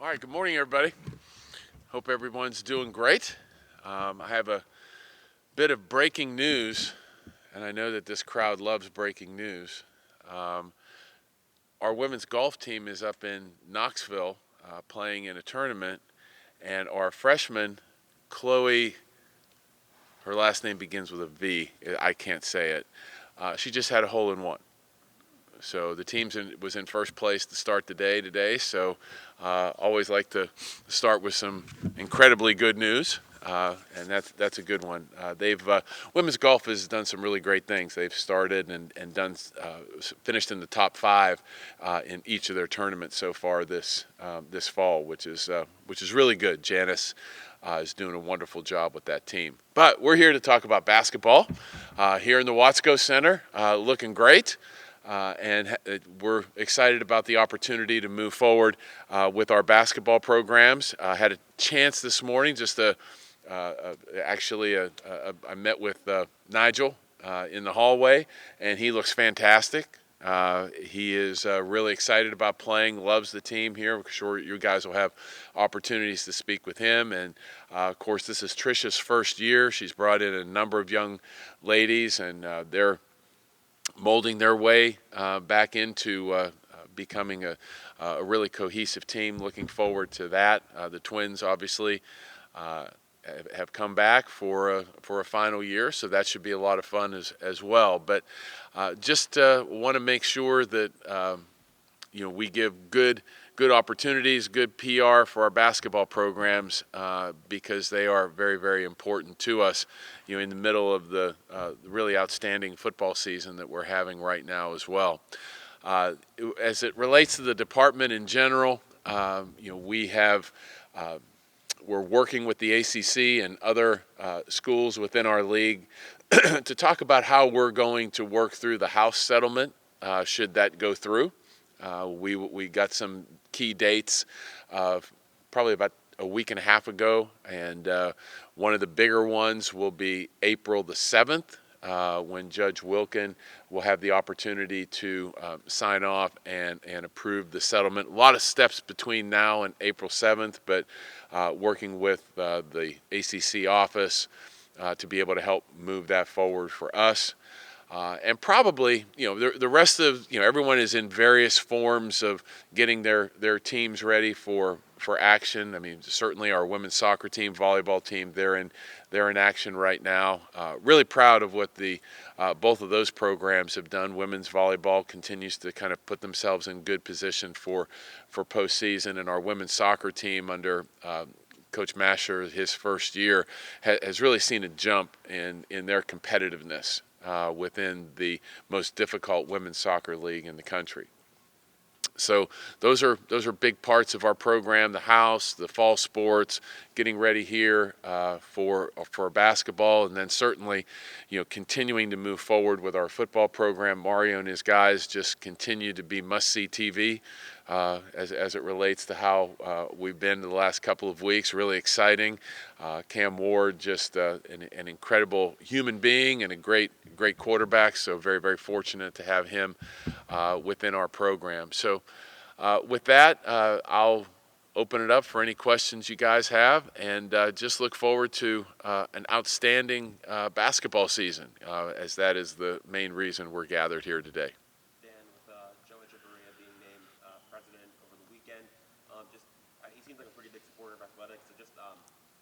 All right, good morning, everybody. Hope everyone's doing great. I have a bit of breaking news, and I know that this crowd loves breaking news. Um, our women's golf team is up in Knoxville playing in a tournament, and our freshman, Chloe, her last name begins with a V. I can't say it. She just had a hole in one. So the team was in first place to start the day today. So always like to start with some incredibly good news, and that's a good one. Women's golf has done some really great things. They've started and done finished in the top five in each of their tournaments so far this fall, which is really good. Janice is doing a wonderful job with that team. But we're here to talk about basketball here in the Watsco Center, looking great. And we're excited about the opportunity to move forward with our basketball programs. I had a chance this morning I met with Nigel in the hallway, and he looks fantastic. He is really excited about playing, loves the team here. I'm sure you guys will have opportunities to speak with him. And, of course, this is Trisha's first year. She's brought in a number of young ladies, and they're molding their way back into becoming a really cohesive team. Looking forward to that. The Twins obviously have come back for a final year, so that should be a lot of fun as well. But just want to make sure that we give good opportunities, good PR for our basketball programs because they are very, very important to us, in the middle of the really outstanding football season that we're having right now as well. As it relates to the department in general, we're working with the ACC and other schools within our league to talk about how we're going to work through the House settlement should that go through. We got some key dates probably about a week and a half ago, and one of the bigger ones will be April the 7th when Judge Wilkin will have the opportunity to sign off and approve the settlement. A lot of steps between now and April 7th, but working with the ACC office to be able to help move that forward for us. And probably, the rest of, everyone is in various forms of getting their teams ready for action. I mean, certainly our women's soccer team, volleyball team, they're in action right now. Really proud of what both of those programs have done. Women's volleyball continues to kind of put themselves in good position for postseason, and our women's soccer team under Coach Masher, his first year, has really seen a jump in their competitiveness within the most difficult women's soccer league in the country. So those are big parts of our program: the house, the fall sports, getting ready here for basketball, and then certainly, continuing to move forward with our football program. Mario and his guys just continue to be must-see TV as it relates to how we've been the last couple of weeks. Really exciting. Cam Ward, just an incredible human being and a great quarterback. So very, very fortunate to have him within our program. So with that, I'll open it up for any questions you guys have, and just look forward to an outstanding basketball season, as that is the main reason we're gathered here today. Dan, with Joe Echeverria being named president over the weekend, he seems like a pretty big supporter of athletics. So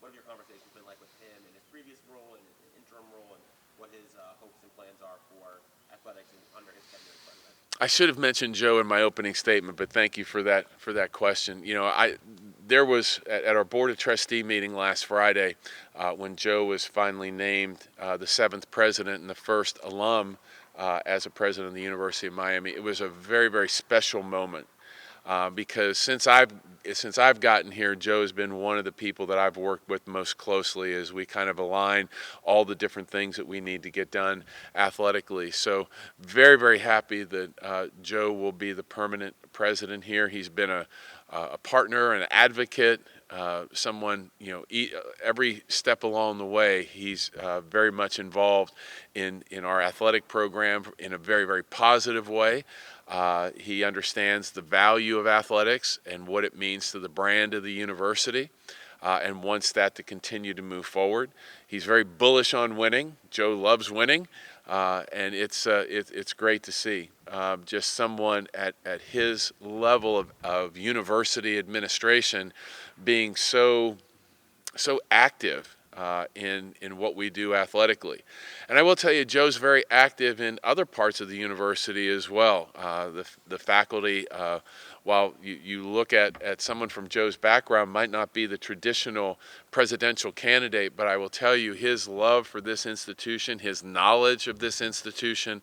what have your conversations been like with him in his previous role and his interim role, and what his hopes and plans are for athletics under his tenure as president? I should have mentioned Joe in my opening statement, but thank you for that question. There was at our board of trustee meeting last Friday when Joe was finally named the 7th president and the first alum as a president of the University of Miami. It was a very, very special moment because since I've gotten here, Joe has been one of the people that I've worked with most closely as we kind of align all the different things that we need to get done athletically. So very, very happy that Joe will be the permanent president here. He's been a partner, an advocate someone, every step along the way, he's very much involved in our athletic program in a very, very positive way. He understands the value of athletics and what it means to the brand of the university. And wants that to continue to move forward. He's very bullish on winning. Joe loves winning, and it's great to see just someone at his level of university administration being so active in what we do athletically. And I will tell you, Joe's very active in other parts of the university as well. The faculty, while you look at someone from Joe's background, might not be the traditional presidential candidate, but I will tell you his love for this institution, his knowledge of this institution,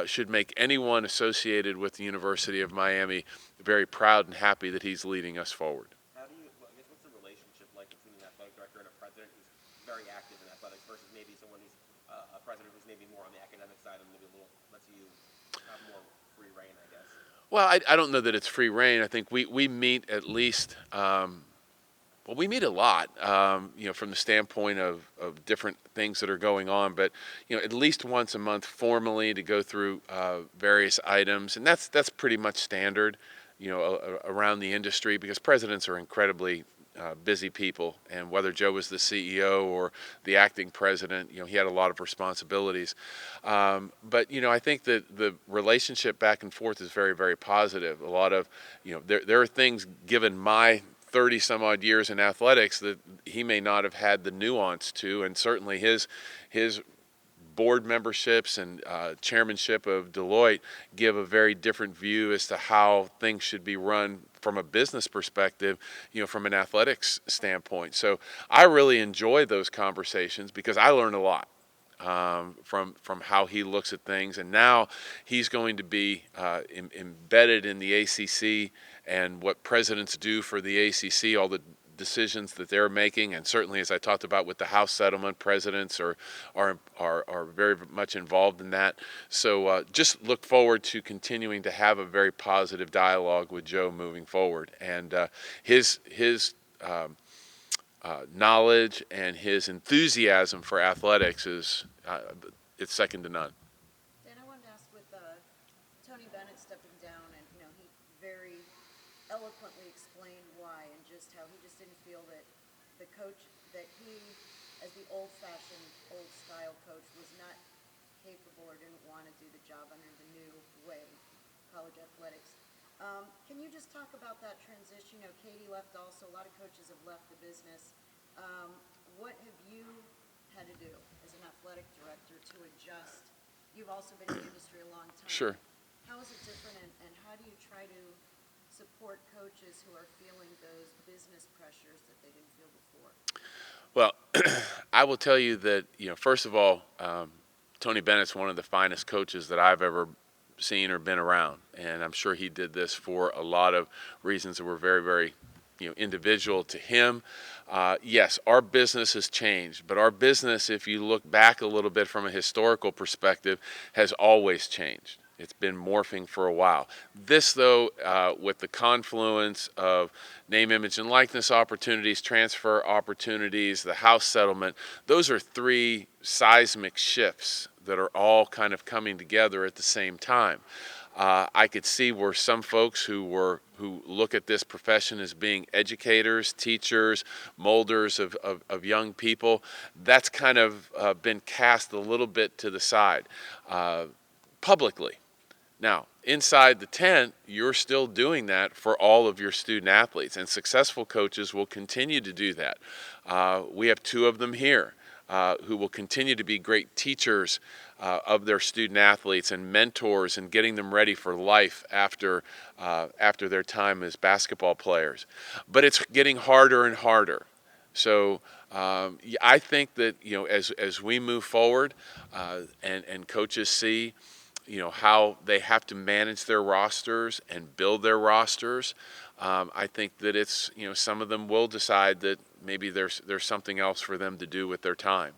should make anyone associated with the University of Miami very proud and happy that he's leading us forward. How do you, well, I guess, what's the relationship like between an athletic director and a president who's very active in athletics versus maybe someone who's a president who's maybe more on the academic side and maybe a little lets you have more free reign, I guess? Well, I don't know that it's free reign. I think we meet at least, well, we meet a lot, from the standpoint of different things that are going on, but, at least once a month formally to go through various items. And that's pretty much standard, around the industry because presidents are incredibly busy people. And whether Joe was the CEO or the acting president, he had a lot of responsibilities. But, I think that the relationship back and forth is very, very positive. A lot of, there are things given my 30 some odd years in athletics that he may not have had the nuance to, and certainly his board memberships and chairmanship of Deloitte give a very different view as to how things should be run from a business perspective, from an athletics standpoint. So I really enjoy those conversations because I learn a lot from how he looks at things. And now he's going to be embedded in the ACC and what presidents do for the ACC, all the decisions that they're making, and certainly, as I talked about with the House settlement, presidents are very much involved in that. So just look forward to continuing to have a very positive dialogue with Joe moving forward, and his knowledge and his enthusiasm for athletics is it's second to none. Dan, I wanted to ask with Tony Bennett stepping down, and he very eloquently explained why, and just how he just didn't feel that the coach that he, as the old-fashioned, old-style coach, was not capable or didn't want to do the job under the new way, college athletics. Can you just talk about that transition? Katie left also. A lot of coaches have left the business. What have you had to do as an athletic director to adjust? You've also been in the industry a long time. Sure. How is it different, and how do you try to support coaches who are feeling those business pressures that they didn't feel before? Well, I will tell you that, first of all, Tony Bennett's one of the finest coaches that I've ever seen or been around. And I'm sure he did this for a lot of reasons that were very, very, individual to him. Yes, our business has changed, but our business, if you look back a little bit from a historical perspective, has always changed. It's been morphing for a while. This, though, with the confluence of name, image, and likeness opportunities, transfer opportunities, the House settlement, those are three seismic shifts that are all kind of coming together at the same time. I could see where some folks who look at this profession as being educators, teachers, molders of young people, that's kind of been cast a little bit to the side publicly. Now, inside the tent, you're still doing that for all of your student athletes, and successful coaches will continue to do that. We have two of them here who will continue to be great teachers of their student athletes and mentors and getting them ready for life after their time as basketball players. But it's getting harder and harder. So I think that as we move forward and coaches see how they have to manage their rosters and build their rosters, I think that it's some of them will decide that maybe there's something else for them to do with their time.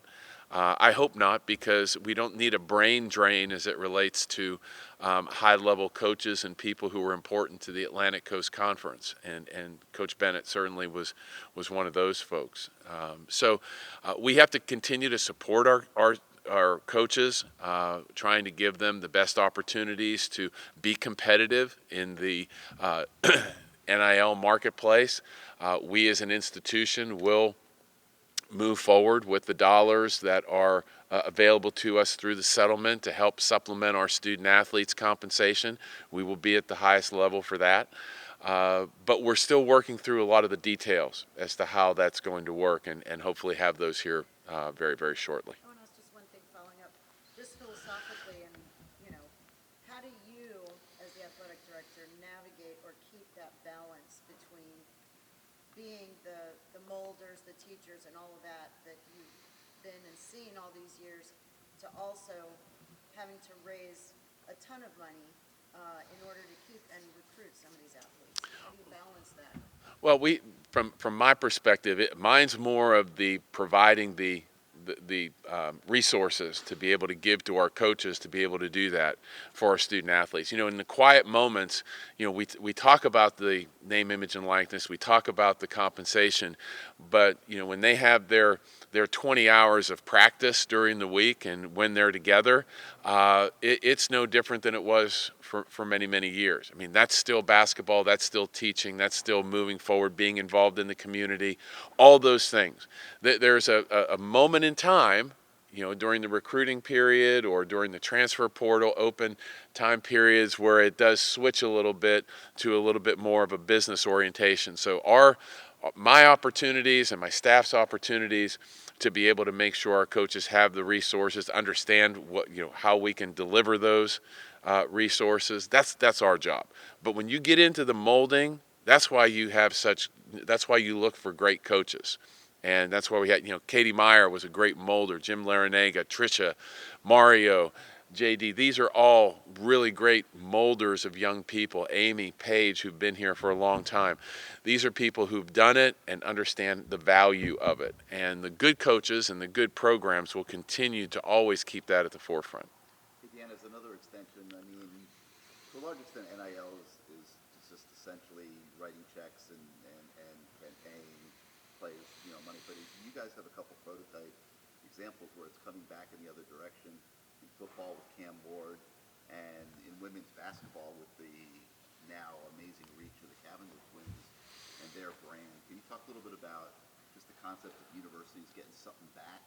I hope not, because we don't need a brain drain as it relates to high-level coaches and people who were important to the Atlantic Coast Conference. And Coach Bennett certainly was one of those folks. So we have to continue to support our coaches, trying to give them the best opportunities to be competitive in the NIL marketplace. We as an institution will move forward with the dollars that are available to us through the settlement to help supplement our student athletes' compensation. We will be at the highest level for that. But we're still working through a lot of the details as to how that's going to work, and hopefully have those here very, very shortly. I want to ask just one thing following up, just philosophically, and, how do you, as the athletic director, navigate or keep that balance between being the molders, the teachers, and all of that you've been and seen all these years, to also having to raise a ton of money in order to keep and recruit some of these athletes? How do you balance that? Well, from my perspective, mine's more of the providing the resources to be able to give to our coaches to be able to do that for our student athletes. In the quiet moments, we talk about the name, image, and likeness. We talk about the compensation, but when they have their 20 hours of practice during the week and when they're together, it's no different than it was for many, many years. I mean, that's still basketball, that's still teaching, that's still moving forward, being involved in the community, all those things. There's a moment in time, during the recruiting period or during the transfer portal open time periods, where it does switch a little bit to a little bit more of a business orientation. So my opportunities and my staff's opportunities to be able to make sure our coaches have the resources, understand how we can deliver those resources. That's our job. But when you get into the molding, that's why you look for great coaches. And that's why we had, Katie Meyer was a great molder, Jim Larinaga, Tricia, Mario, JD. These are all really great molders of young people. Amy, Paige, who've been here for a long time. These are people who've done it and understand the value of it. And the good coaches and the good programs will continue to always keep that at the forefront. Dan, as another extension, I mean, to a large extent, NIL is just essentially writing checks and paying players, money. But you guys have a couple prototype examples where it's coming back in the other direction. In football with Cam Ward, and in women's basketball with the now amazing reach of the Cavendish twins and their brand. Can you talk a little bit about just the concept of universities getting something back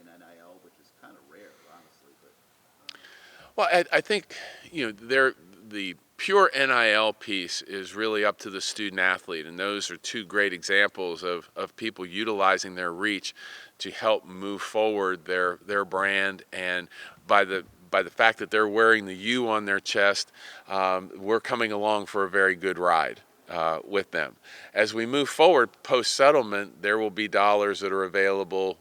in NIL, which is kind of rare, honestly, but. Well, I think the pure NIL piece is really up to the student athlete, and those are two great examples of people utilizing their reach to help move forward their brand. And by the fact that they're wearing the U on their chest, we're coming along for a very good ride with them. As we move forward post-settlement, there will be dollars that are available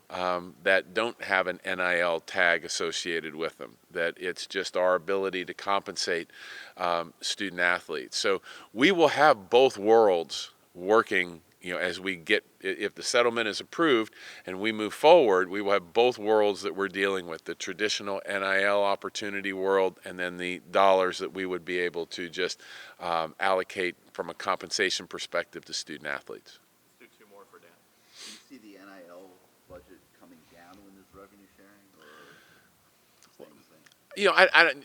that don't have an NIL tag associated with them, that it's just our ability to compensate student athletes. So we will have both worlds working. As we if the settlement is approved and we move forward, we will have both worlds that we're dealing with, the traditional NIL opportunity world and then the dollars that we would be able to just allocate from a compensation perspective to student athletes. Let's do two more for Dan. Do you see the NIL budget coming down when there's revenue sharing, or staying the same?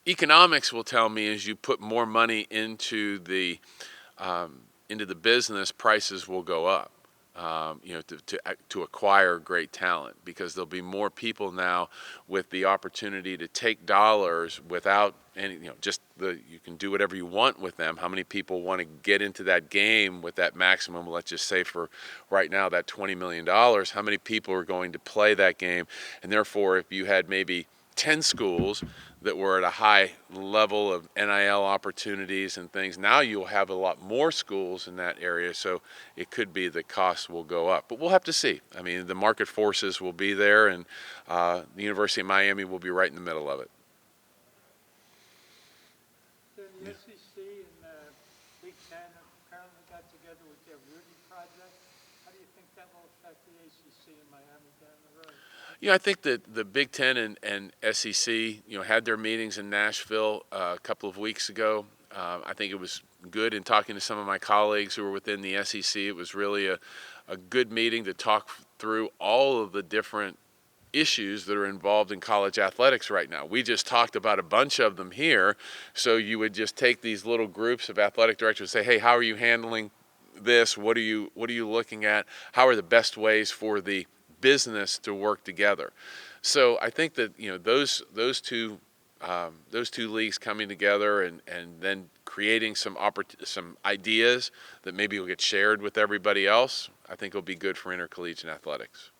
Economics will tell me as you put more money into the business, prices will go up. To acquire great talent, because there'll be more people now with the opportunity to take dollars without any, you can do whatever you want with them. How many people want to get into that game with that maximum, let's just say for right now, that $20 million, how many people are going to play that game? And therefore, if you had maybe 10 schools that were at a high level of NIL opportunities and things, now you'll have a lot more schools in that area, so it could be the costs will go up. But we'll have to see. I mean, the market forces will be there, and the University of Miami will be right in the middle of it. The SEC and the Big Ten apparently got together with their Rudy project. How do you think that will affect the ACC in Miami down the road? I think that the Big Ten and SEC, had their meetings in Nashville a couple of weeks ago. I think it was good in talking to some of my colleagues who were within the SEC. It was really a good meeting to talk through all of the different issues that are involved in college athletics right now. We just talked about a bunch of them here. So you would just take these little groups of athletic directors and say, hey, how are you handling this? What are you looking at? How are the best ways for the business to work together? So I think that those two leagues coming together and then creating some ideas that maybe will get shared with everybody else, I think will be good for intercollegiate athletics.